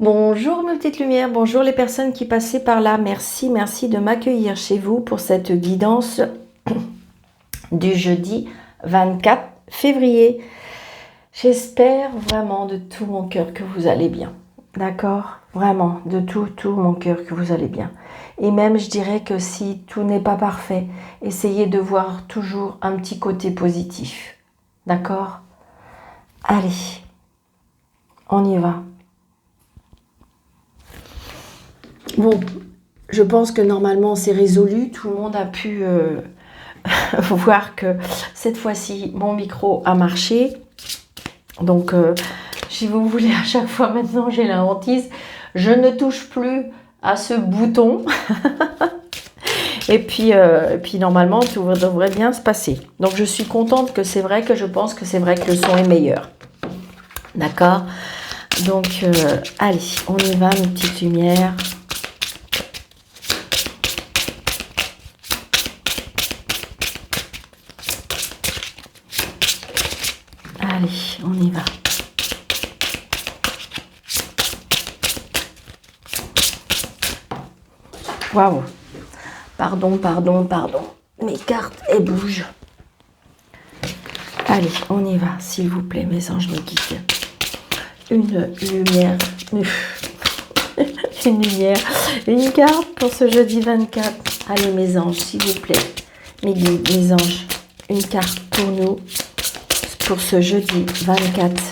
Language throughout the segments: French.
Bonjour mes petites lumières, bonjour les personnes qui passaient par là. Merci de m'accueillir chez vous pour cette guidance du jeudi 24 février. J'espère vraiment de tout mon cœur que vous allez bien. D'accord? Vraiment, de tout mon cœur que vous allez bien. Et même, je dirais que si tout n'est pas parfait, essayez de voir toujours un petit côté positif. D'accord? Allez, on y va. Bon, je pense que normalement c'est résolu. Tout le monde a pu voir que cette fois-ci mon micro a marché. Donc, si vous voulez, à chaque fois maintenant j'ai la hantise. Je ne touche plus à ce bouton. Et puis normalement tout devrait bien se passer. Donc je suis contente que c'est vrai que je pense que c'est vrai que le son est meilleur. D'accord? Donc allez, on y va mes petites lumières. Allez, on y va. Waouh. Pardon. Mes cartes, elles bougent. Allez, on y va, s'il vous plaît, mes anges me guident. Une lumière. Une lumière. Une carte pour ce jeudi 24. Allez, mes anges, s'il vous plaît. Mes guides, mes anges. Une carte pour nous. Pour ce jeudi 24.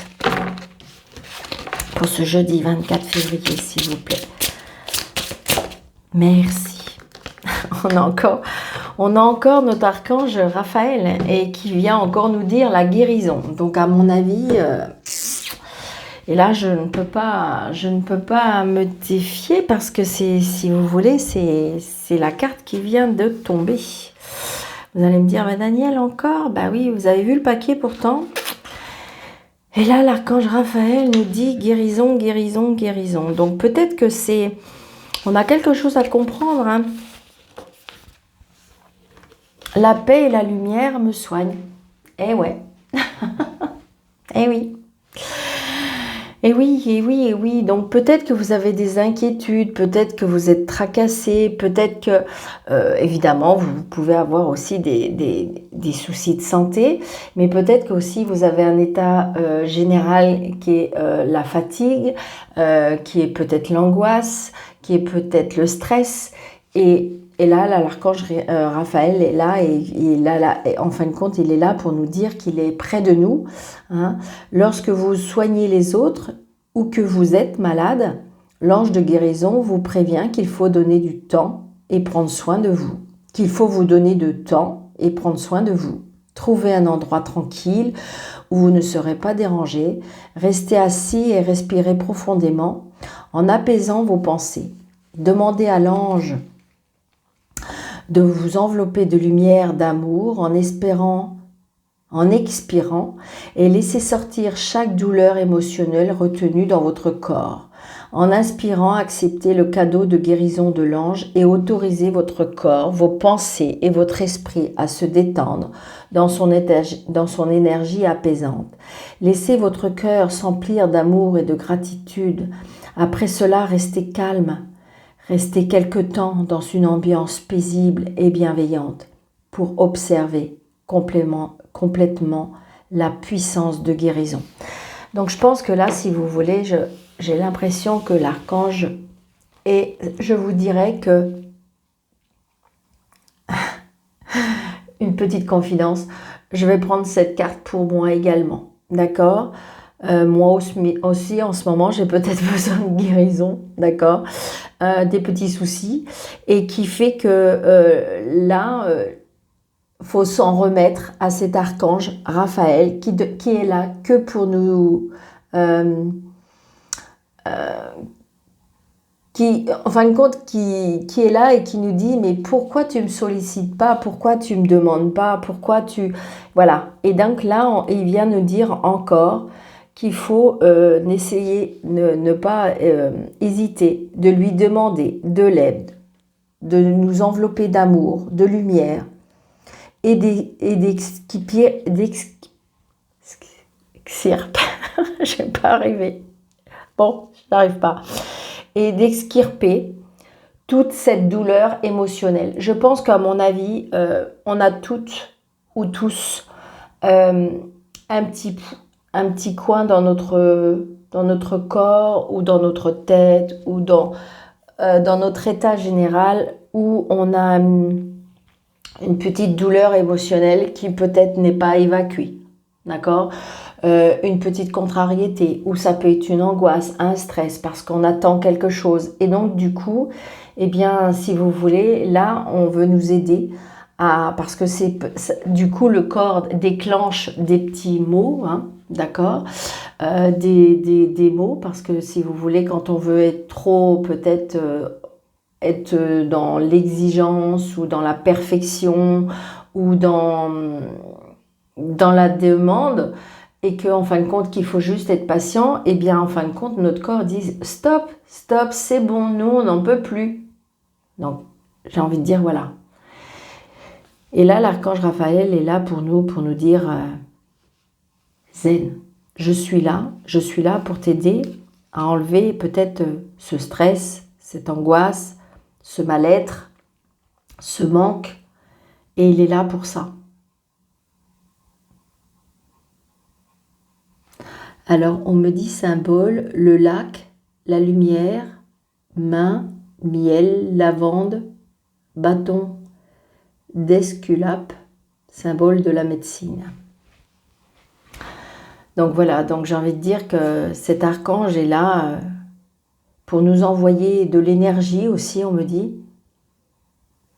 Pour ce jeudi 24 février, s'il vous plaît. Merci. On a encore notre archange Raphaël et qui vient encore nous dire la guérison. Donc à mon avis, et là je ne peux pas me défier parce que c'est, si vous voulez, c'est la carte qui vient de tomber. Vous allez me dire, bah Daniel encore? Bah oui, vous avez vu le paquet pourtant. Et là l'archange Raphaël nous dit guérison. Donc peut-être que on a quelque chose à comprendre, hein. La paix et la lumière me soignent. Eh ouais. Eh oui. Et oui. Donc peut-être que vous avez des inquiétudes, peut-être que vous êtes tracassé, peut-être que, évidemment, vous pouvez avoir aussi des soucis de santé, mais peut-être que aussi vous avez un état général qui est la fatigue, qui est peut-être l'angoisse, qui est peut-être le stress, et là, l'archange Raphaël est là et en fin de compte, il est là pour nous dire qu'il est près de nous. Hein. Lorsque vous soignez les autres ou que vous êtes malade, l'ange de guérison vous prévient qu'il faut donner du temps et prendre soin de vous. Qu'il faut vous donner de temps et prendre soin de vous. Trouvez un endroit tranquille où vous ne serez pas dérangé. Restez assis et respirez profondément en apaisant vos pensées. Demandez à l'ange de vous envelopper de lumière, d'amour, en expirant et laissez sortir chaque douleur émotionnelle retenue dans votre corps. En inspirant, acceptez le cadeau de guérison de l'ange et autorisez votre corps, vos pensées et votre esprit à se détendre dans son énergie apaisante. Laissez votre cœur s'emplir d'amour et de gratitude. Après cela, restez calme. Restez quelque temps dans une ambiance paisible et bienveillante pour observer complètement la puissance de guérison. Donc je pense que là, si vous voulez, j'ai l'impression que l'archange, et je vous dirais que, une petite confidence, je vais prendre cette carte pour moi également, d'accord ? Moi aussi, en ce moment, j'ai peut-être besoin de guérison, d'accord, des petits soucis, et qui fait que là, faut s'en remettre à cet archange Raphaël qui est là que pour nous, qui, en fin de compte, qui est là et qui nous dit mais pourquoi tu me sollicites pas, pourquoi tu me demandes pas, pourquoi tu... Voilà. Et donc là, il vient nous dire encore qu'il faut ne pas hésiter de lui demander de l'aide, de nous envelopper d'amour, de lumière et d'extirper. Je vais pas arriver. Bon, je n'arrive pas. Et d'extirper toute cette douleur émotionnelle. Je pense qu'à mon avis, on a toutes ou tous un petit coin dans notre corps ou dans notre tête ou dans notre état général où on a une petite douleur émotionnelle qui peut-être n'est pas évacuée. D'accord ? Une petite contrariété, ou ça peut être une angoisse, un stress, parce qu'on attend quelque chose. Et donc, du coup, eh bien, si vous voulez, là, on veut nous aider parce que du coup, le corps déclenche des petits mots, hein, d'accord, des mots, parce que si vous voulez, quand on veut être trop, peut-être, être dans l'exigence ou dans la perfection ou dans la demande, et qu'en fin de compte, qu'il faut juste être patient, et bien en fin de compte, notre corps dit stop, stop, c'est bon, nous, on n'en peut plus. Donc, j'ai envie de dire voilà. Et là, l'archange Raphaël est là pour nous dire zen, je suis là pour t'aider à enlever peut-être ce stress, cette angoisse, ce mal-être, ce manque, et il est là pour ça. Alors, on me dit symbole, le lac, la lumière, main, miel, lavande, bâton d'Esculape, symbole de la médecine. Donc voilà, donc j'ai envie de dire que cet archange est là pour nous envoyer de l'énergie aussi, on me dit.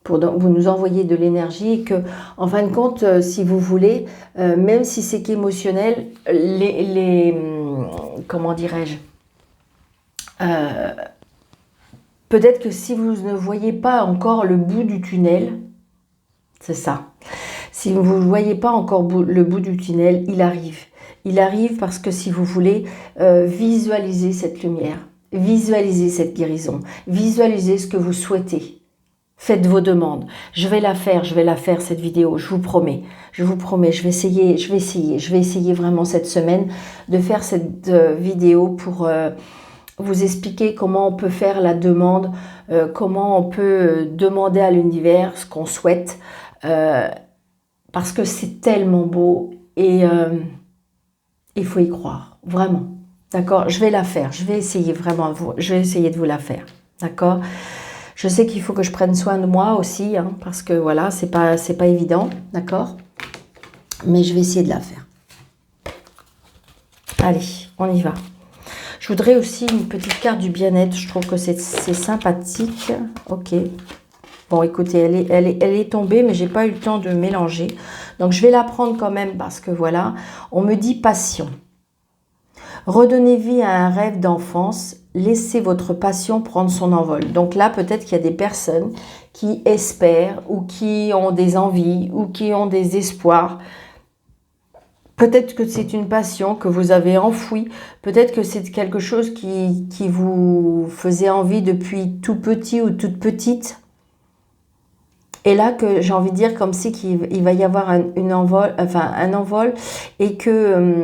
Pour vous nous envoyer de l'énergie et que, en fin de compte, si vous voulez, même si c'est qu'émotionnel, comment dirais-je, peut-être que si vous ne voyez pas encore le bout du tunnel, c'est ça. Si vous ne voyez pas encore le bout du tunnel, il arrive. Il arrive parce que si vous voulez visualiser cette lumière, visualiser cette guérison, visualiser ce que vous souhaitez. Faites vos demandes. Je vais la faire cette vidéo, je vous promets, je vais essayer vraiment cette semaine de faire cette vidéo pour vous expliquer comment on peut faire la demande, comment on peut demander à l'univers ce qu'on souhaite, parce que c'est tellement beau et il faut y croire, vraiment. D'accord ? Je vais la faire, je vais essayer de vous la faire. D'accord ? Je sais qu'il faut que je prenne soin de moi aussi, hein, parce que voilà, c'est pas évident, d'accord ? Mais je vais essayer de la faire. Allez, on y va. Je voudrais aussi une petite carte du bien-être. Je trouve que c'est sympathique. Ok. Bon, écoutez, elle est tombée, mais j'ai pas eu le temps de mélanger. Donc, je vais la prendre quand même parce que voilà, on me dit passion. Redonnez vie à un rêve d'enfance. Laissez votre passion prendre son envol. Donc là, peut-être qu'il y a des personnes qui espèrent ou qui ont des envies ou qui ont des espoirs. Peut-être que c'est une passion que vous avez enfouie. Peut-être que c'est quelque chose qui vous faisait envie depuis tout petit ou toute petite. Et là, que j'ai envie de dire comme si qu'il va y avoir un envol et que...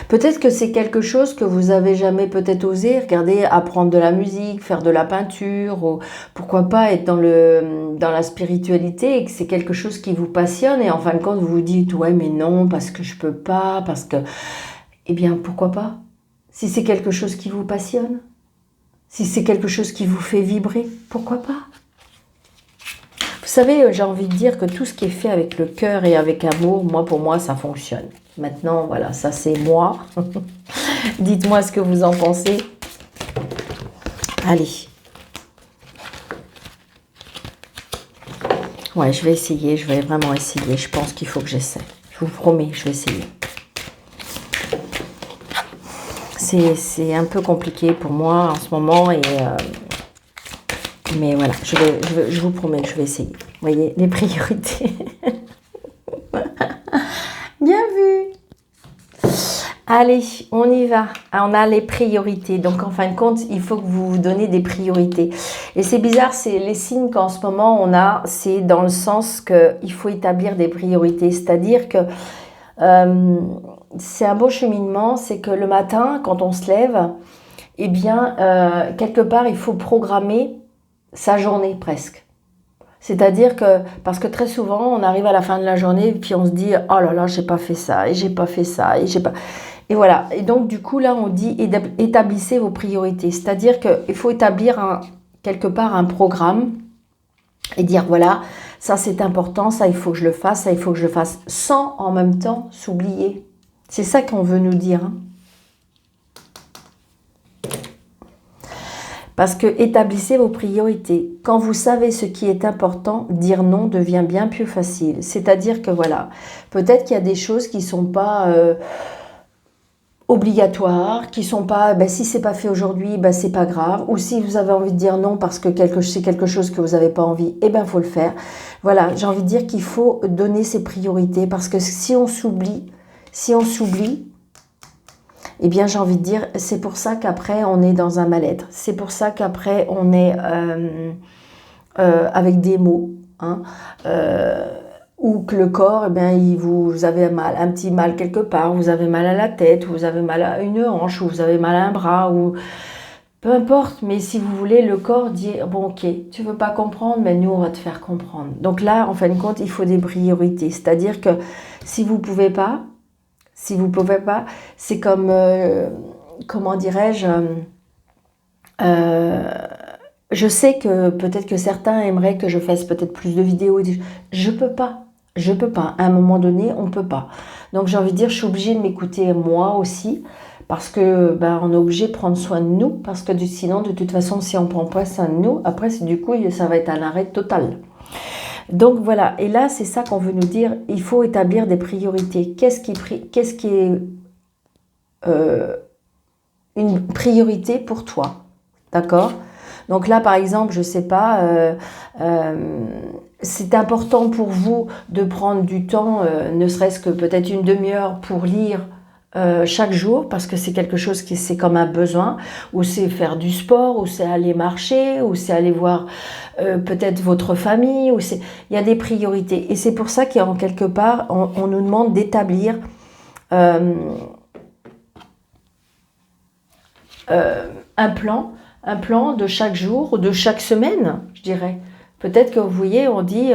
peut-être que c'est quelque chose que vous avez jamais peut-être osé, regarder, apprendre de la musique, faire de la peinture, ou pourquoi pas être dans la spiritualité et que c'est quelque chose qui vous passionne et en fin de compte vous vous dites ouais mais non parce que je peux pas, parce que... Eh bien pourquoi pas? Si c'est quelque chose qui vous passionne, si c'est quelque chose qui vous fait vibrer, pourquoi pas? Vous savez, j'ai envie de dire que tout ce qui est fait avec le cœur et avec amour, pour moi, ça fonctionne. Maintenant, voilà, ça c'est moi. Dites-moi ce que vous en pensez. Allez. Ouais, je vais essayer, je vais vraiment essayer. Je pense qu'il faut que j'essaie. Je vous promets, je vais essayer. C'est un peu compliqué pour moi en ce moment, mais voilà, je vous promets que je vais essayer. Vous voyez, les priorités. Bien vu. Allez, on y va. On a les priorités. Donc, en fin de compte, il faut que vous vous donnez des priorités. Et c'est bizarre, c'est les signes qu'en ce moment, on a, c'est dans le sens qu'il faut établir des priorités. C'est-à-dire que c'est un beau cheminement, c'est que le matin, quand on se lève, eh bien, quelque part, il faut programmer sa journée presque. C'est-à-dire que, parce que très souvent, on arrive à la fin de la journée et puis on se dit, oh là là, j'ai pas fait ça, et j'ai pas fait ça, et j'ai pas... Et voilà. Et donc, du coup, là, on dit, établissez vos priorités. C'est-à-dire qu'il faut établir quelque part un programme et dire, voilà, ça c'est important, ça il faut que je le fasse, ça il faut que je le fasse, sans en même temps s'oublier. C'est ça qu'on veut nous dire, hein. Parce que établissez vos priorités. Quand vous savez ce qui est important, dire non devient bien plus facile. C'est-à-dire que voilà, peut-être qu'il y a des choses qui ne sont pas obligatoires, qui sont pas, ben, si c'est pas fait aujourd'hui, ben, c'est pas grave. Ou si vous avez envie de dire non parce que c'est quelque chose que vous n'avez pas envie, eh ben faut le faire. Voilà, j'ai envie de dire qu'il faut donner ses priorités parce que si on s'oublie, eh bien, j'ai envie de dire, c'est pour ça qu'après, on est dans un mal-être. C'est pour ça qu'après, on est avec des maux. Hein, ou que le corps, eh bien, vous avez mal, un petit mal quelque part, vous avez mal à la tête, vous avez mal à une hanche, ou vous avez mal à un bras, ou peu importe. Mais si vous voulez, le corps dit, bon, ok, tu veux pas comprendre, mais nous, on va te faire comprendre. Donc là, en fin de compte, il faut des priorités. C'est-à-dire que si vous pouvez pas, c'est comme, comment dirais-je, je sais que peut-être que certains aimeraient que je fasse peut-être plus de vidéos. Je peux pas. À un moment donné, on peut pas. Donc j'ai envie de dire, je suis obligée de m'écouter moi aussi, parce que on est obligé de prendre soin de nous, parce que sinon, de toute façon, si on prend pas soin de nous, après, du coup, ça va être un arrêt total. Donc voilà, et là c'est ça qu'on veut nous dire, il faut établir des priorités. Qu'est-ce qui est une priorité pour toi? D'accord? Donc là par exemple, je sais pas, c'est important pour vous de prendre du temps, ne serait-ce que peut-être une demi-heure pour lire chaque jour, parce que c'est quelque chose qui c'est comme un besoin, ou c'est faire du sport, ou c'est aller marcher, ou c'est aller voir peut-être votre famille, il y a des priorités. Et c'est pour ça qu'en quelque part, on nous demande d'établir un plan de chaque jour, ou de chaque semaine, je dirais. Peut-être que vous voyez, on dit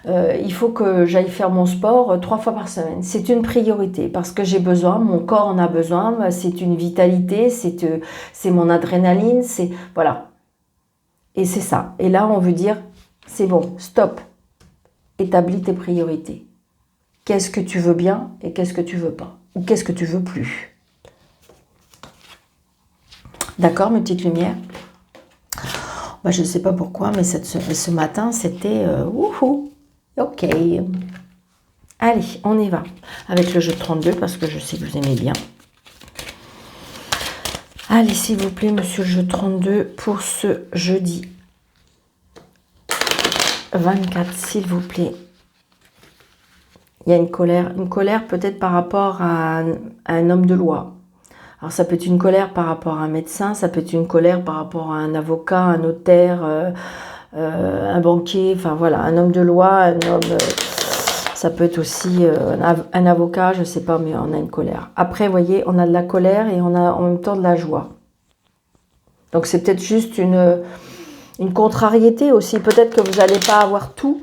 il faut que j'aille faire mon sport 3 fois par semaine. C'est une priorité parce que j'ai besoin, mon corps en a besoin, c'est une vitalité, c'est mon adrénaline, c'est voilà. Et c'est ça. Et là, on veut dire, c'est bon, stop. Établis tes priorités. Qu'est-ce que tu veux bien et qu'est-ce que tu veux pas? Ou qu'est-ce que tu veux plus? D'accord, mes petites lumières? Je ne sais pas pourquoi, mais ce matin, c'était wouhou. Ok. Allez, on y va. Avec le jeu de 32, parce que je sais que vous aimez bien. Allez, s'il vous plaît, monsieur le jeu de 32, pour ce jeudi 24, s'il vous plaît. Il y a une colère peut-être par rapport à un homme de loi. Alors ça peut être une colère par rapport à un médecin, ça peut être une colère par rapport à un avocat, un notaire, un banquier, enfin voilà, un homme de loi, un homme, ça peut être aussi un avocat, je ne sais pas, mais on a une colère. Après, vous voyez, on a de la colère et on a en même temps de la joie. Donc c'est peut-être juste une contrariété aussi, peut-être que vous n'allez pas avoir tout.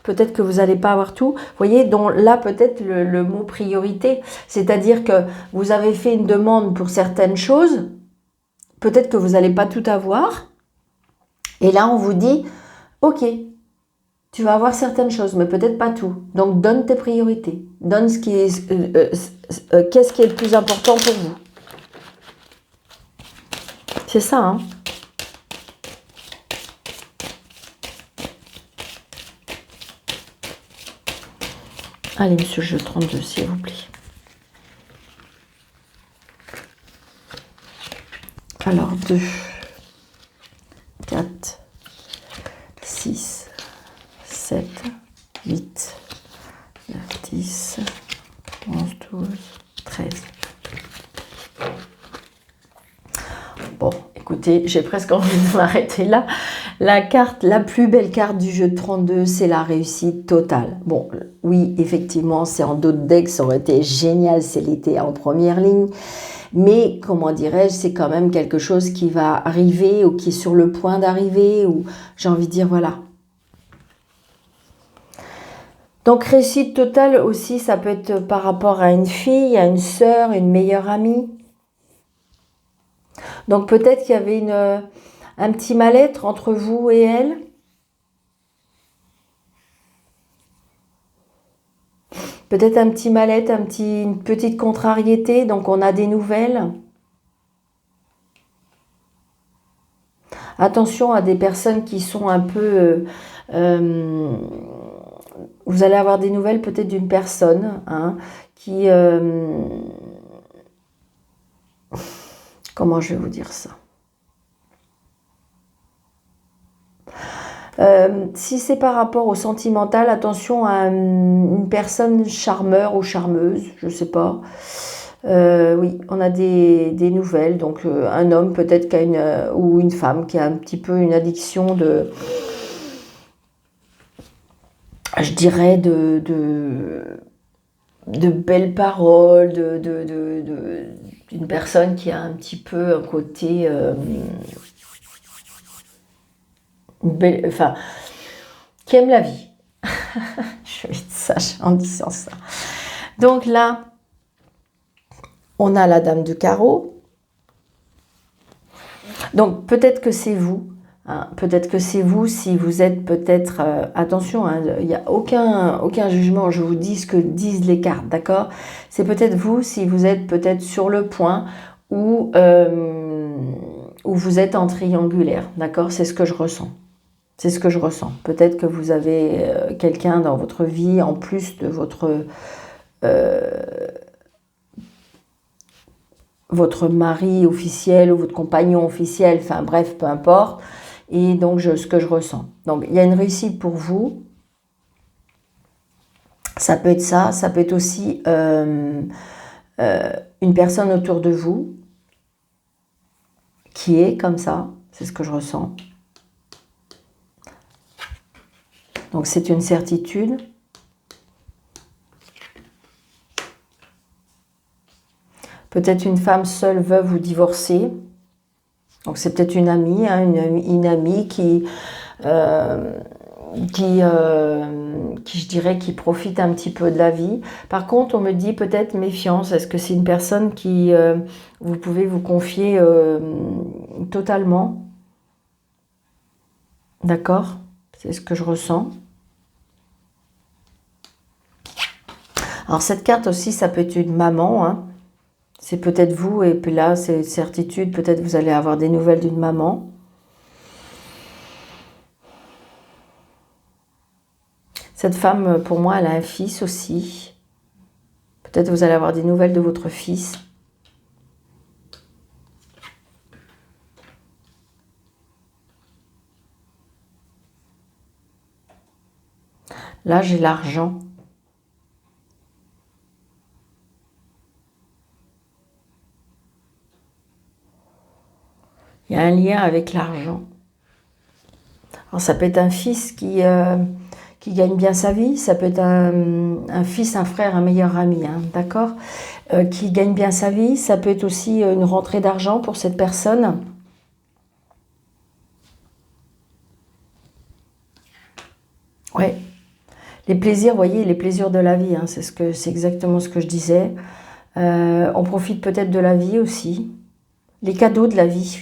Peut-être que vous n'allez pas avoir tout. Vous voyez, donc là, peut-être le mot priorité, c'est-à-dire que vous avez fait une demande pour certaines choses, peut-être que vous n'allez pas tout avoir, et là, on vous dit, ok, tu vas avoir certaines choses, mais peut-être pas tout. Donc, donne tes priorités. Donne qu'est-ce qui est le plus important pour vous. C'est ça, hein. Allez, monsieur le jeu 32, s'il vous plaît. Alors, 2, 4, 6, 7, 8, 9, 10, 11, 12, 13. Bon, écoutez, j'ai presque envie de m'arrêter là. La carte, la plus belle carte du jeu de 32, c'est la réussite totale. Bon, oui, effectivement, c'est en dos de deck, ça aurait été génial si elle était en première ligne. Mais, comment dirais-je, c'est quand même quelque chose qui va arriver ou qui est sur le point d'arriver, ou j'ai envie de dire, voilà. Donc, réussite totale aussi, ça peut être par rapport à une fille, à une sœur, une meilleure amie. Donc, peut-être qu'il y avait un petit mal-être entre vous et elle. Peut-être un petit mal-être, une petite contrariété, donc on a des nouvelles. Attention à des personnes qui sont un peu... vous allez avoir des nouvelles peut-être d'une personne qui... comment je vais vous dire ça? Si c'est par rapport au sentimental, attention à une personne charmeur ou charmeuse, je ne sais pas. Oui, on a des nouvelles, donc un homme peut-être qui a ou une femme qui a un petit peu une addiction je dirais, de belles paroles, d'une personne qui a un petit peu un côté... enfin, qui aime la vie. Je vais être sage en disant ça. Donc là, on a la dame de carreau. Donc peut-être que c'est vous. Peut-être que c'est vous si vous êtes peut-être... attention, il n'y a aucun jugement. Je vous dis ce que disent les cartes, d'accord? C'est peut-être vous si vous êtes peut-être sur le point où vous êtes en triangulaire, d'accord? C'est ce que je ressens. C'est ce que je ressens. Peut-être que vous avez quelqu'un dans votre vie, en plus de votre mari officiel ou votre compagnon officiel, enfin bref, peu importe. Et donc, ce que je ressens. Donc, il y a une réussite pour vous. Ça peut être ça. Ça peut être aussi une personne autour de vous qui est comme ça. C'est ce que je ressens. Donc, c'est une certitude. Peut-être une femme seule, veuve ou divorcée. Donc, c'est peut-être une amie, une amie qui, je dirais, qui profite un petit peu de la vie. Par contre, on me dit peut-être méfiance. Est-ce que c'est une personne qui, vous pouvez vous confier totalement? D'accord? C'est ce que je ressens. Alors, cette carte aussi, ça peut être une maman, C'est peut-être vous, et puis là, c'est certitude, peut-être vous allez avoir des nouvelles d'une maman. Cette femme, pour moi, elle a un fils aussi. Peut-être vous allez avoir des nouvelles de votre fils. Là, j'ai l'argent. Il y a un lien avec l'argent. Alors, ça peut être un fils qui gagne bien sa vie. Ça peut être un fils, un frère, un meilleur ami, d'accord, qui gagne bien sa vie. Ça peut être aussi une rentrée d'argent pour cette personne. Ouais. Les plaisirs, vous voyez, les plaisirs de la vie, c'est exactement ce que je disais. On profite peut-être de la vie aussi. Les cadeaux de la vie.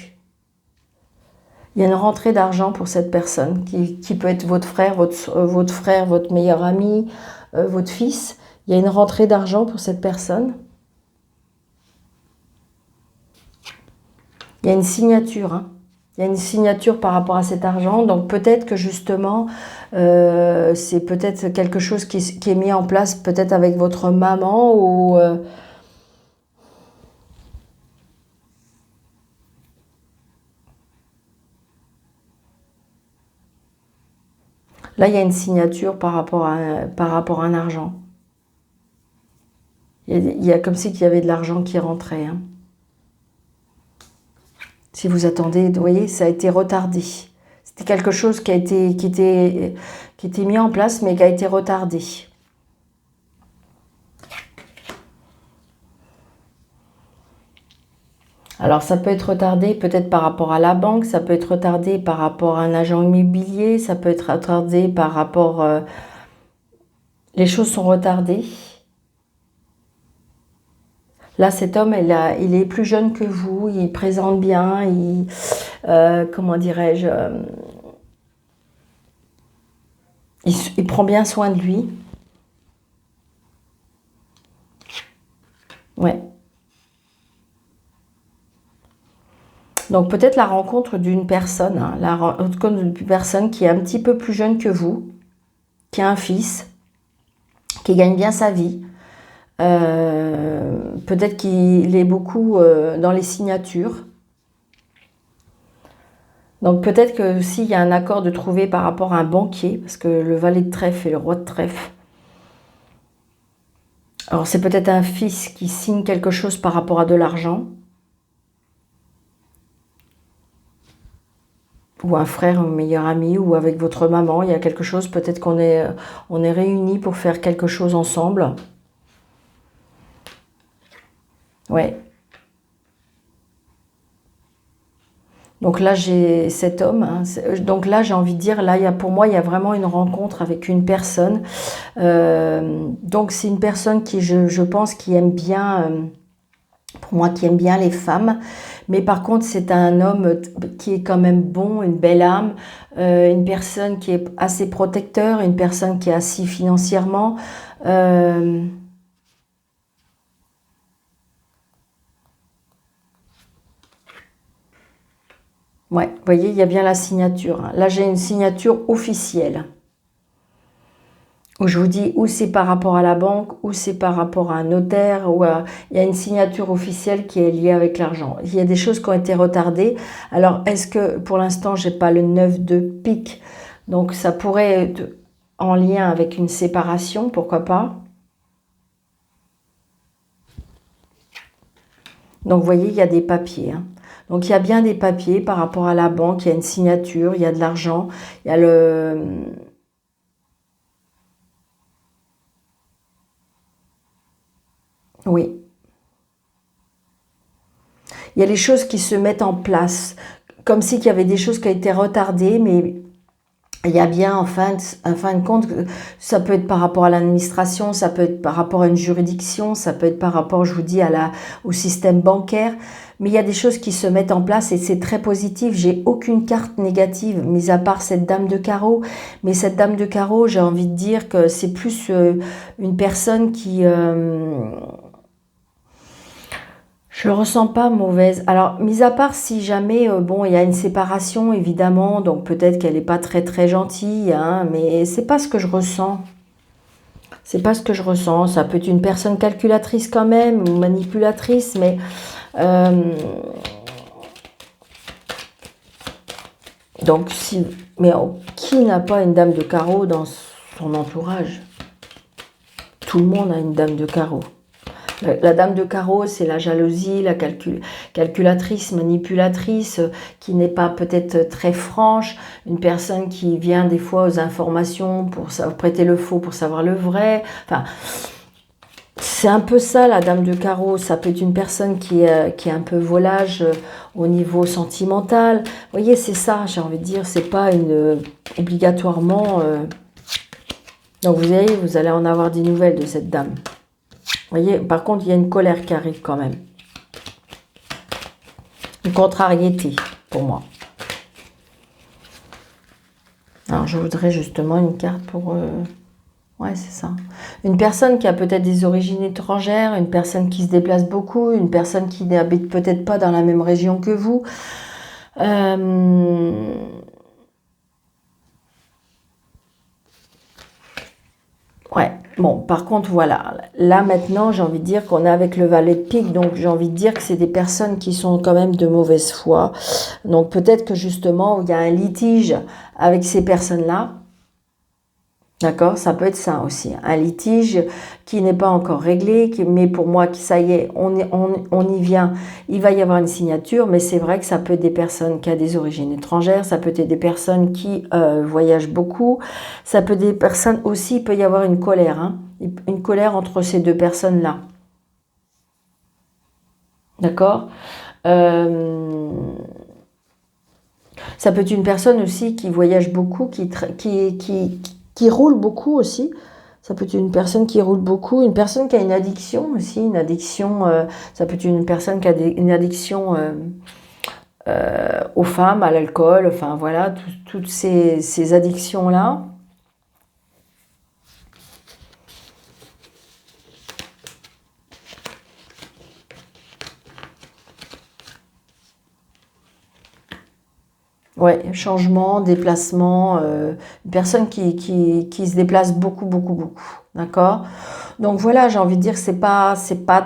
Il y a une rentrée d'argent pour cette personne qui peut être votre frère, votre meilleur ami, votre fils. Il y a une rentrée d'argent pour cette personne. Il y a une signature. Il y a une signature par rapport à cet argent. Donc peut-être que justement, c'est peut-être quelque chose qui est mis en place peut-être avec votre maman ou... Là, il y a une signature par rapport à un argent. Il y a comme si qu'il y avait de l'argent qui rentrait. Si vous attendez, vous voyez, ça a été retardé. C'est quelque chose qui était mis en place, mais qui a été retardé. Alors, ça peut être retardé peut-être par rapport à la banque, ça peut être retardé par rapport à un agent immobilier, ça peut être retardé par rapport... les choses sont retardées. Là, cet homme, il est plus jeune que vous, il présente bien, comment dirais-je, il prend bien soin de lui. Ouais. Donc peut-être la rencontre d'une personne, hein, la rencontre d'une personne qui est un petit peu plus jeune que vous, qui a un fils, qui gagne bien sa vie. Peut-être qu'il est beaucoup dans les signatures. Donc peut-être que s'il y a un accord de trouver par rapport à un banquier, parce que le valet de trèfle et le roi de trèfle, alors c'est peut-être un fils qui signe quelque chose par rapport à de l'argent, ou un frère, un meilleur ami, ou avec votre maman, il y a quelque chose, peut-être qu'on est réunis pour faire quelque chose ensemble. Ouais. Donc là, j'ai cet homme. Hein, donc là, j'ai envie de dire, là, pour moi, il y a vraiment une rencontre avec une personne. Donc c'est une personne qui, je pense, qui aime bien, pour moi, qui aime bien les femmes. Mais par contre, c'est un homme qui est quand même bon, une belle âme, une personne qui est assez protecteur, une personne qui est assise financièrement. Ouais, vous voyez, il y a bien la signature. Hein. Là, j'ai une signature officielle. Où je vous dis, ou c'est par rapport à la banque, ou c'est par rapport à un notaire, il y a une signature officielle qui est liée avec l'argent. Il y a des choses qui ont été retardées. Alors, est-ce que, pour l'instant, j'ai pas le 9 de pique, donc ça pourrait être en lien avec une séparation, pourquoi pas. Donc, vous voyez, il y a des papiers. Hein. Donc, il y a bien des papiers par rapport à la banque, il y a une signature, il y a de l'argent, il y a le... Oui. Il y a les choses qui se mettent en place, comme si il y avait des choses qui ont été retardées, mais il y a bien, en fin de compte, ça peut être par rapport à l'administration, ça peut être par rapport à une juridiction, ça peut être par rapport, je vous dis, au système bancaire, mais il y a des choses qui se mettent en place et c'est très positif. J'ai aucune carte négative, mis à part cette dame de carreau, mais cette dame de carreau, j'ai envie de dire que c'est plus une personne qui... je ne ressens pas mauvaise. Alors, mis à part si jamais, bon, il y a une séparation, évidemment, donc peut-être qu'elle n'est pas très très gentille, hein, mais c'est pas ce que je ressens. C'est pas ce que je ressens. Ça peut être une personne calculatrice quand même, ou manipulatrice, mais... donc, si... Mais qui n'a pas une dame de carreau dans son entourage? Tout le monde a une dame de carreau. La dame de carreau, c'est la jalousie, la calculatrice, manipulatrice, qui n'est pas peut-être très franche, une personne qui vient des fois aux informations pour prêter le faux pour savoir le vrai. Enfin, c'est un peu ça, la dame de carreau. Ça peut être une personne qui est un peu volage au niveau sentimental. Vous voyez, c'est ça, j'ai envie de dire, c'est pas obligatoirement... Donc vous allez en avoir des nouvelles de cette dame. Vous voyez, par contre, il y a une colère qui arrive quand même. Une contrariété, pour moi. Alors, je voudrais justement une carte pour... Ouais, c'est ça. Une personne qui a peut-être des origines étrangères, une personne qui se déplace beaucoup, une personne qui n'habite peut-être pas dans la même région que vous. Ouais, bon, par contre, voilà, là maintenant, j'ai envie de dire qu'on est avec le valet de pique, donc j'ai envie de dire que c'est des personnes qui sont quand même de mauvaise foi. Donc peut-être que justement, il y a un litige avec ces personnes-là. D'accord? Ça peut être ça aussi. Un litige qui n'est pas encore réglé, mais pour moi, ça y est, on y vient. Il va y avoir une signature, mais c'est vrai que ça peut être des personnes qui ont des origines étrangères, ça peut être des personnes qui voyagent beaucoup, ça peut être des personnes aussi, il peut y avoir une colère, hein, une colère entre ces deux personnes-là. D'accord? euh, Ça peut être une personne aussi qui voyage beaucoup, qui roule beaucoup aussi. Ça peut être une personne qui roule beaucoup, une personne qui a une addiction aussi, une addiction, ça peut être une personne qui a une addiction aux femmes, à l'alcool, enfin voilà, toutes ces addictions-là. Ouais, changement, déplacement, une personne qui se déplace beaucoup, beaucoup, beaucoup. D'accord? Donc voilà, j'ai envie de dire que c'est pas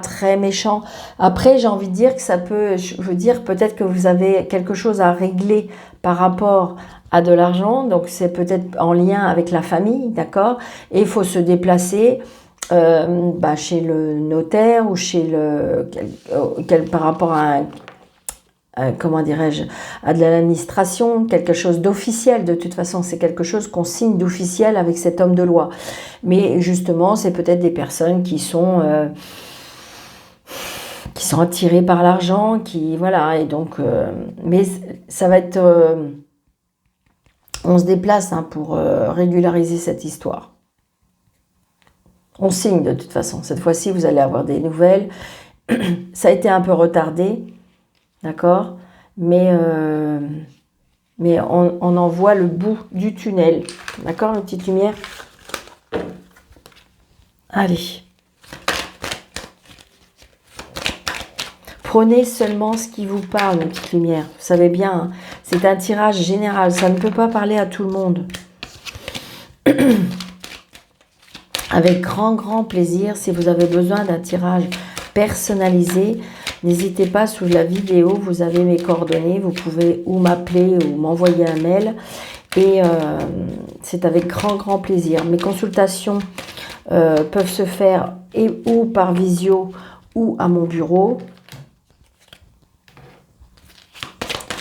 très méchant. Après, j'ai envie de dire que ça peut, je veux dire, peut-être que vous avez quelque chose à régler par rapport à de l'argent. Donc c'est peut-être en lien avec la famille, d'accord? Et il faut se déplacer chez le notaire ou chez par rapport à comment dirais-je, à de l'administration, quelque chose d'officiel. De toute façon, c'est quelque chose qu'on signe d'officiel avec cet homme de loi. Mais justement, c'est peut-être des personnes qui sont attirées par l'argent, qui voilà, et donc, mais ça va être, on se déplace hein, pour régulariser cette histoire. On signe de toute façon. Cette fois-ci, vous allez avoir des nouvelles. Ça a été un peu retardé. D'accord? Mais on en voit le bout du tunnel. D'accord, la petite lumière? Allez. Prenez seulement ce qui vous parle, la petite lumière. Vous savez bien, hein, c'est un tirage général. Ça ne peut pas parler à tout le monde. Avec grand, grand plaisir, si vous avez besoin d'un tirage personnalisé, n'hésitez pas, sous la vidéo, vous avez mes coordonnées, vous pouvez ou m'appeler ou m'envoyer un mail. Et c'est avec grand, grand plaisir. Mes consultations peuvent se faire ou par visio ou à mon bureau.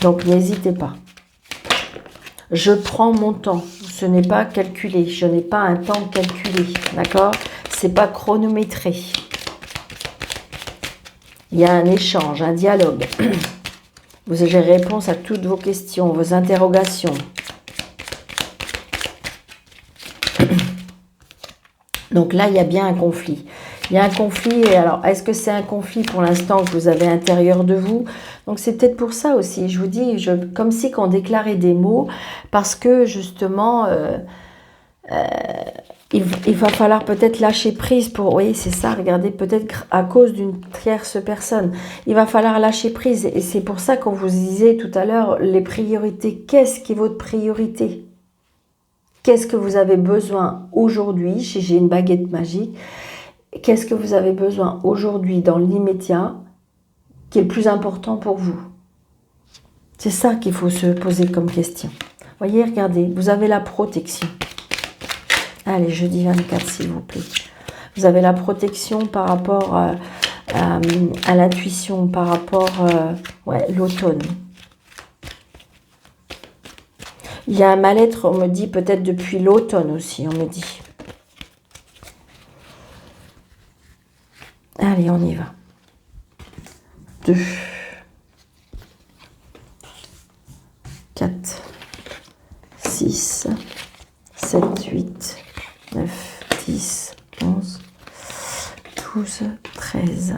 Donc n'hésitez pas. Je prends mon temps. Ce n'est pas calculé. Je n'ai pas un temps calculé. D'accord? C'est pas chronométré. Il y a un échange, un dialogue. Vous avez réponse à toutes vos questions, vos interrogations. Donc là, il y a bien un conflit. Il y a un conflit, et alors, est-ce que c'est un conflit pour l'instant que vous avez à l'intérieur de vous? Donc c'est peut-être pour ça aussi, je vous dis, comme si qu'on déclarait des mots, parce que justement, il va falloir peut-être lâcher prise pour, oui, c'est ça, regardez, peut-être à cause d'une tierce personne. Il va falloir lâcher prise, et c'est pour ça qu'on vous disait tout à l'heure, les priorités. Qu'est-ce qui est votre priorité? Qu'est-ce que vous avez besoin aujourd'hui? J'ai une baguette magique. Qu'est-ce que vous avez besoin aujourd'hui dans l'immédiat qui est le plus important pour vous? C'est ça qu'il faut se poser comme question. Voyez, regardez, vous avez la protection. Allez, jeudi 24, s'il vous plaît. Vous avez la protection par rapport à l'intuition, par rapport l'automne. Il y a un mal-être, on me dit, peut-être depuis l'automne aussi, on me dit. Allez, on y va. 2, 4, 6, 7, 8, 9, 10, 11, 12, 13.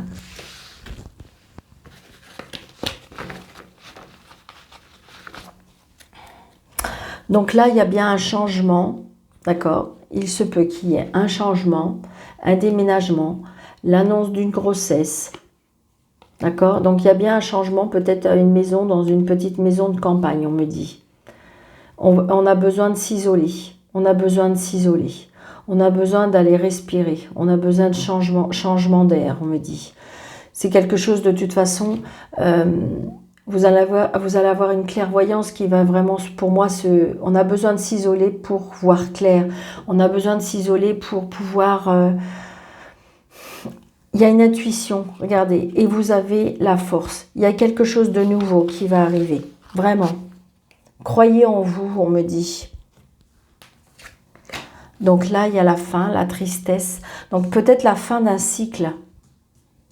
Donc là, il y a bien un changement, d'accord? Il se peut qu'il y ait un changement, un déménagement, l'annonce d'une grossesse, d'accord? Donc il y a bien un changement, peut-être à une maison, dans une petite maison de campagne, on me dit. On a besoin de s'isoler, on a besoin de s'isoler, on a besoin d'aller respirer, on a besoin de changement d'air, on me dit. C'est quelque chose de toute façon, vous allez avoir une clairvoyance qui va vraiment, pour moi, on a besoin de s'isoler pour voir clair. On a besoin de s'isoler pour pouvoir... il y a une intuition, regardez, et vous avez la force. Il y a quelque chose de nouveau qui va arriver, vraiment. Croyez en vous, on me dit. Donc là, il y a la fin, la tristesse. Donc peut-être la fin d'un cycle.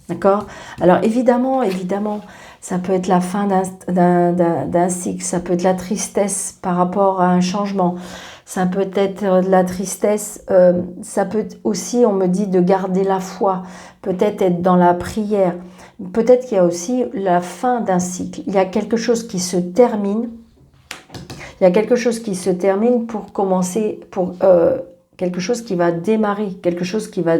D'accord? Alors évidemment, ça peut être la fin d'un cycle. Ça peut être la tristesse par rapport à un changement. Ça peut être de la tristesse. Ça peut être aussi, on me dit, de garder la foi. Peut-être être dans la prière. Peut-être qu'il y a aussi la fin d'un cycle. Il y a quelque chose qui se termine. Il y a quelque chose qui se termine pour commencer, pour quelque chose qui va démarrer, quelque chose qui va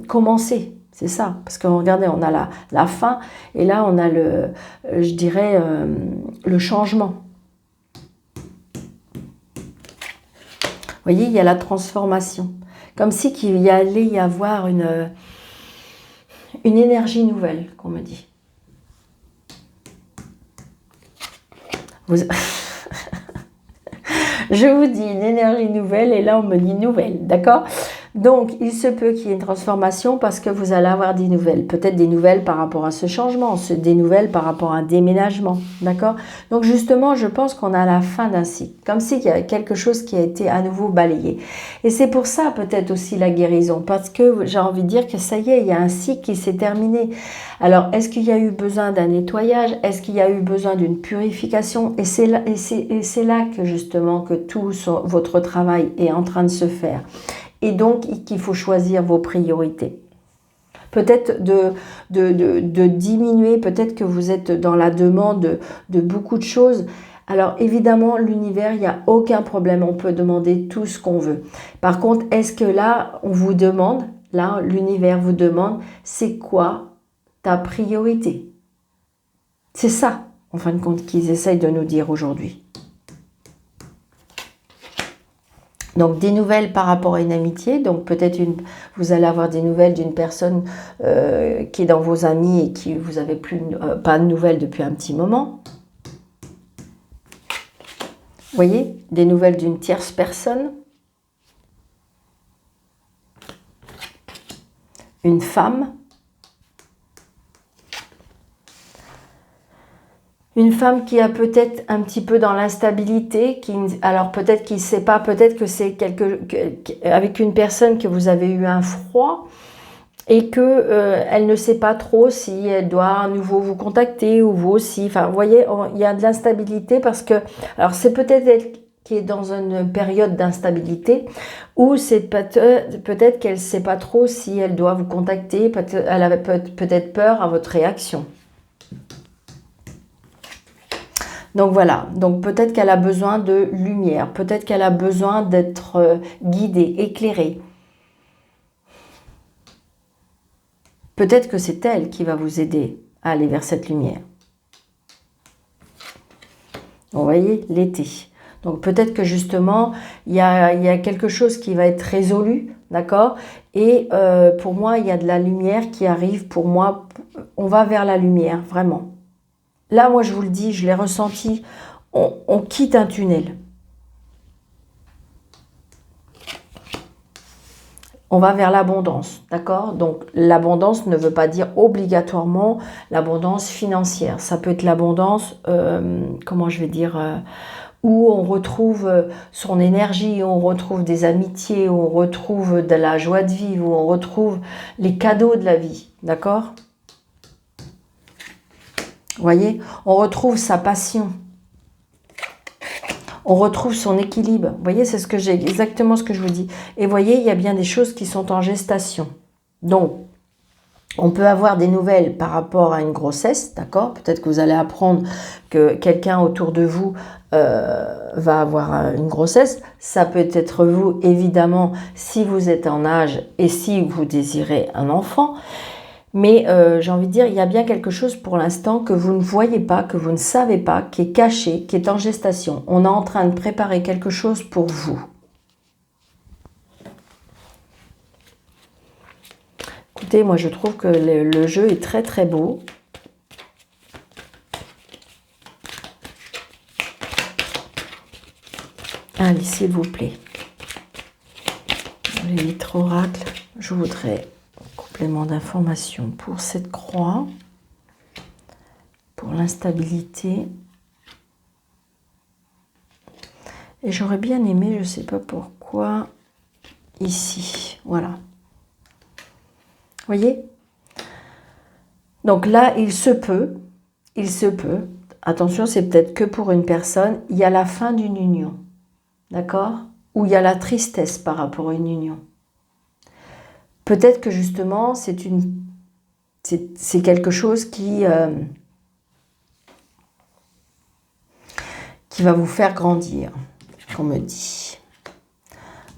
commencer. C'est ça. Parce que regardez, on a la fin et là, on a je dirais, le changement. Vous voyez, il y a la transformation. Comme si qu'il allait y avoir une énergie nouvelle, qu'on me dit. Je vous dis une énergie nouvelle et là on me dit nouvelle, d'accord? Donc il se peut qu'il y ait une transformation parce que vous allez avoir des nouvelles. Peut-être des nouvelles par rapport à ce changement, des nouvelles par rapport à un déménagement, d'accord? Donc justement, je pense qu'on a la fin d'un cycle, comme s'il y a quelque chose qui a été à nouveau balayé. Et c'est pour ça peut-être aussi la guérison, parce que j'ai envie de dire que ça y est, il y a un cycle qui s'est terminé. Alors, est-ce qu'il y a eu besoin d'un nettoyage? Est-ce qu'il y a eu besoin d'une purification? Et c'est là que justement que tout votre travail est en train de se faire. Et donc, qu'il faut choisir vos priorités. Peut-être de diminuer, peut-être que vous êtes dans la demande de beaucoup de choses. Alors évidemment, l'univers, il n'y a aucun problème, on peut demander tout ce qu'on veut. Par contre, est-ce que là, on vous demande, là, l'univers vous demande, c'est quoi ta priorité? C'est ça, en fin de compte, qu'ils essayent de nous dire aujourd'hui. Donc des nouvelles par rapport à une amitié, donc peut-être vous allez avoir des nouvelles d'une personne qui est dans vos amis et qui vous avez pas de nouvelles depuis un petit moment. Vous voyez, des nouvelles d'une tierce personne. Une femme. Une femme qui a peut-être un petit peu dans l'instabilité, alors peut-être qu'il ne sait pas, peut-être que c'est avec une personne que vous avez eu un froid et que elle ne sait pas trop si elle doit à nouveau vous contacter ou vous aussi. Enfin, vous voyez, il y a de l'instabilité parce que, alors c'est peut-être elle qui est dans une période d'instabilité ou c'est peut-être qu'elle ne sait pas trop si elle doit vous contacter, elle avait peut-être peur à votre réaction. Donc voilà, donc peut-être qu'elle a besoin de lumière, peut-être qu'elle a besoin d'être guidée, éclairée. Peut-être que c'est elle qui va vous aider à aller vers cette lumière. Vous voyez, l'été. Donc peut-être que justement, il y a quelque chose qui va être résolu, d'accord? Et pour moi, il y a de la lumière qui arrive. Pour moi, on va vers la lumière, vraiment. Là, moi, je vous le dis, je l'ai ressenti, on quitte un tunnel. On va vers l'abondance, d'accord? Donc, l'abondance ne veut pas dire obligatoirement l'abondance financière. Ça peut être l'abondance, comment je vais dire, où on retrouve son énergie, où on retrouve des amitiés, où on retrouve de la joie de vivre, où on retrouve les cadeaux de la vie, d'accord? Vous voyez, on retrouve sa passion. On retrouve son équilibre. Vous voyez, c'est exactement ce que je vous dis. Et vous voyez, il y a bien des choses qui sont en gestation. Donc, on peut avoir des nouvelles par rapport à une grossesse, d'accord? Peut-être que vous allez apprendre que quelqu'un autour de vous va avoir une grossesse. Ça peut être vous, évidemment, si vous êtes en âge et si vous désirez un enfant. Mais j'ai envie de dire, il y a bien quelque chose pour l'instant que vous ne voyez pas, que vous ne savez pas, qui est caché, qui est en gestation. On est en train de préparer quelque chose pour vous. Écoutez, moi je trouve que le jeu est très très beau. Allez, s'il vous plaît. Les vitres oracles, je voudrais un complément d'information pour cette croix, pour l'instabilité. Et j'aurais bien aimé, je ne sais pas pourquoi, ici, voilà. Vous voyez? Donc là, il se peut, attention, c'est peut-être que pour une personne, il y a la fin d'une union, d'accord? Ou il y a la tristesse par rapport à une union. Peut-être que justement, c'est quelque chose qui va vous faire grandir, qu'on me dit.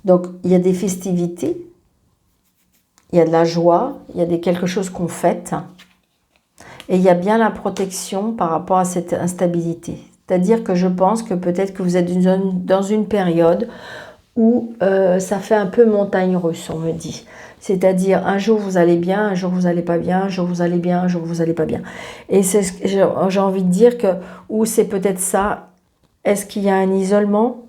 Donc, il y a des festivités, il y a de la joie, il y a quelque chose qu'on fête, et il y a bien la protection par rapport à cette instabilité. C'est-à-dire que je pense que peut-être que vous êtes dans une période où ça fait un peu montagne russe, on me dit. C'est-à-dire, un jour vous allez bien, un jour vous n'allez pas bien, un jour vous allez bien, un jour vous n'allez pas bien. Et j'ai envie de dire que, ou c'est peut-être ça, est-ce qu'il y a un isolement?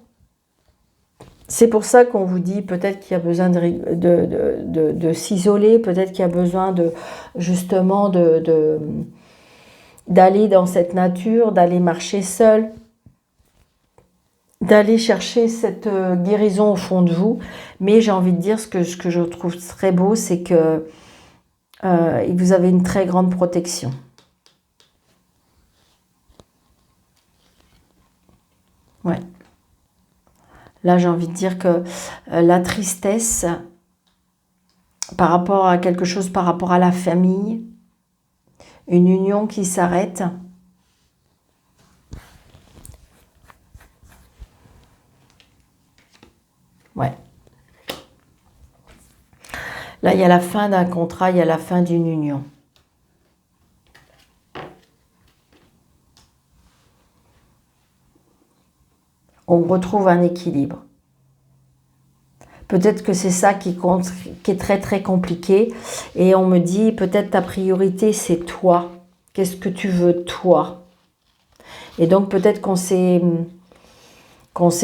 C'est pour ça qu'on vous dit peut-être qu'il y a besoin de s'isoler, peut-être qu'il y a besoin justement d'aller dans cette nature, d'aller marcher seul, d'aller chercher cette guérison au fond de vous. Mais j'ai envie de dire, ce que je trouve très beau, c'est que vous avez une très grande protection. Ouais. Là, j'ai envie de dire que la tristesse, par rapport à quelque chose, par rapport à la famille, une union qui s'arrête. Ouais. Là, il y a la fin d'un contrat, il y a la fin d'une union. On retrouve un équilibre. Peut-être que c'est ça qui est très très compliqué. Et on me dit, peut-être ta priorité, c'est toi. Qu'est-ce que tu veux, toi? Et donc peut-être qu'on s'est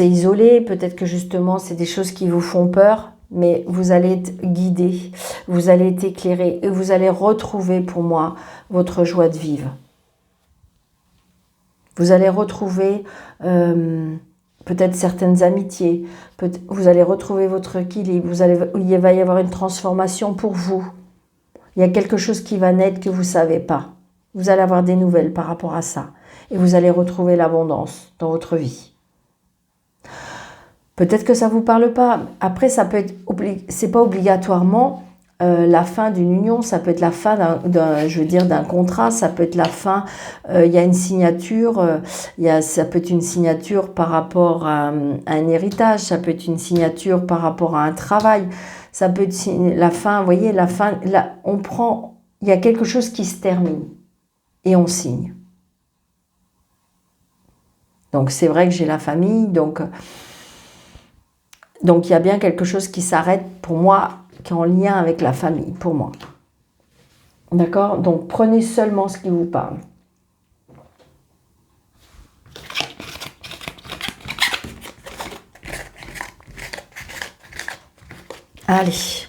isolé, peut-être que justement c'est des choses qui vous font peur, mais vous allez être guidé, vous allez être éclairé et vous allez retrouver pour moi votre joie de vivre. Vous allez retrouver peut-être certaines amitiés, vous allez retrouver votre équilibre, il va y avoir une transformation pour vous. Il y a quelque chose qui va naître que vous ne savez pas. Vous allez avoir des nouvelles par rapport à ça. Et vous allez retrouver l'abondance dans votre vie. Peut-être que ça ne vous parle pas. Après, ça peut être c'est pas obligatoirement la fin d'une union, ça peut être la fin d'un contrat, ça peut être la fin, il y a une signature, ça peut être une signature par rapport à un héritage, ça peut être une signature par rapport à un travail, ça peut être la fin, vous voyez, la fin, là, il y a quelque chose qui se termine et on signe. Donc c'est vrai que j'ai la famille, donc il y a bien quelque chose qui s'arrête pour moi, qui est en lien avec la famille, pour moi. D'accord? Donc prenez seulement ce qui vous parle. Allez.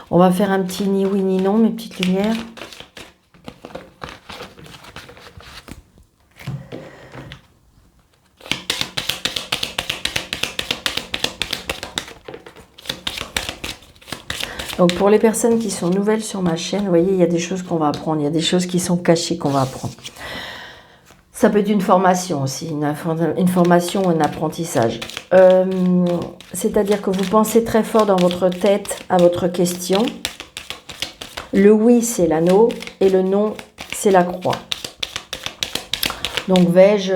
On va faire un petit ni oui ni non, mes petites lumières. Donc pour les personnes qui sont nouvelles sur ma chaîne, vous voyez, il y a des choses qu'on va apprendre, il y a des choses qui sont cachées qu'on va apprendre. Ça peut être une formation aussi, une formation ou un apprentissage. C'est-à-dire que vous pensez très fort dans votre tête à votre question. Le oui, c'est l'anneau et le non, c'est la croix. Donc vais-je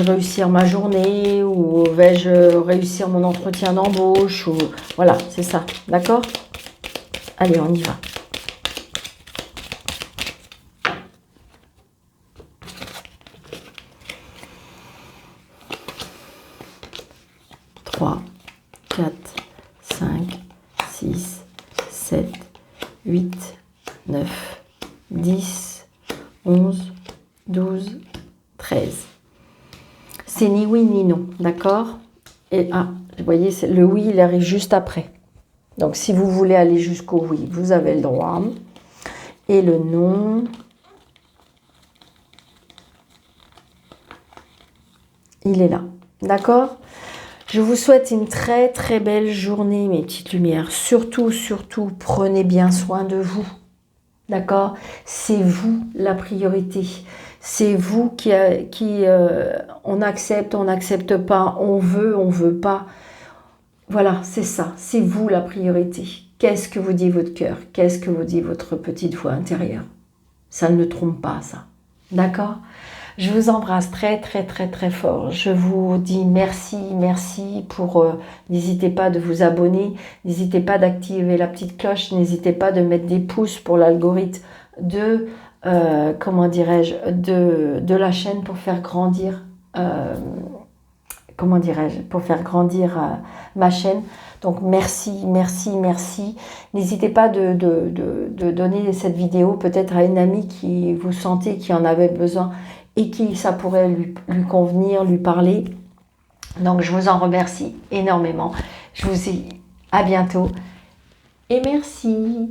réussir ma journée ou vais-je réussir mon entretien d'embauche ou voilà, c'est ça, d'accord? Allez, on y va. Trois, 4, 5, 6, 7, 8, 9, 10, 11, 12, 13. C'est ni oui ni non, d'accord? Et vous voyez, le oui, il arrive juste après. Donc, si vous voulez aller jusqu'au oui, vous avez le droit. Et le non, il est là, d'accord? Je vous souhaite une très très belle journée, mes petites lumières. Surtout, surtout, prenez bien soin de vous. D'accord? C'est vous la priorité. C'est vous on accepte, on n'accepte pas, on veut pas. Voilà, c'est ça. C'est vous la priorité. Qu'est-ce que vous dit votre cœur? Qu'est-ce que vous dit votre petite voix intérieure? Ça ne trompe pas, ça. D'accord? Je vous embrasse très très très très fort. Je vous dis merci, merci pour... n'hésitez pas de vous abonner, n'hésitez pas d'activer la petite cloche, n'hésitez pas de mettre des pouces pour l'algorithme de, comment dirais-je, de la chaîne pour faire grandir, comment dirais-je, pour faire grandir ma chaîne. Donc merci, merci, merci. N'hésitez pas de donner cette vidéo peut-être à une amie qui vous sentez qui en avait besoin et qui ça pourrait lui convenir, lui parler. Donc je vous en remercie énormément. Je vous dis à bientôt et merci.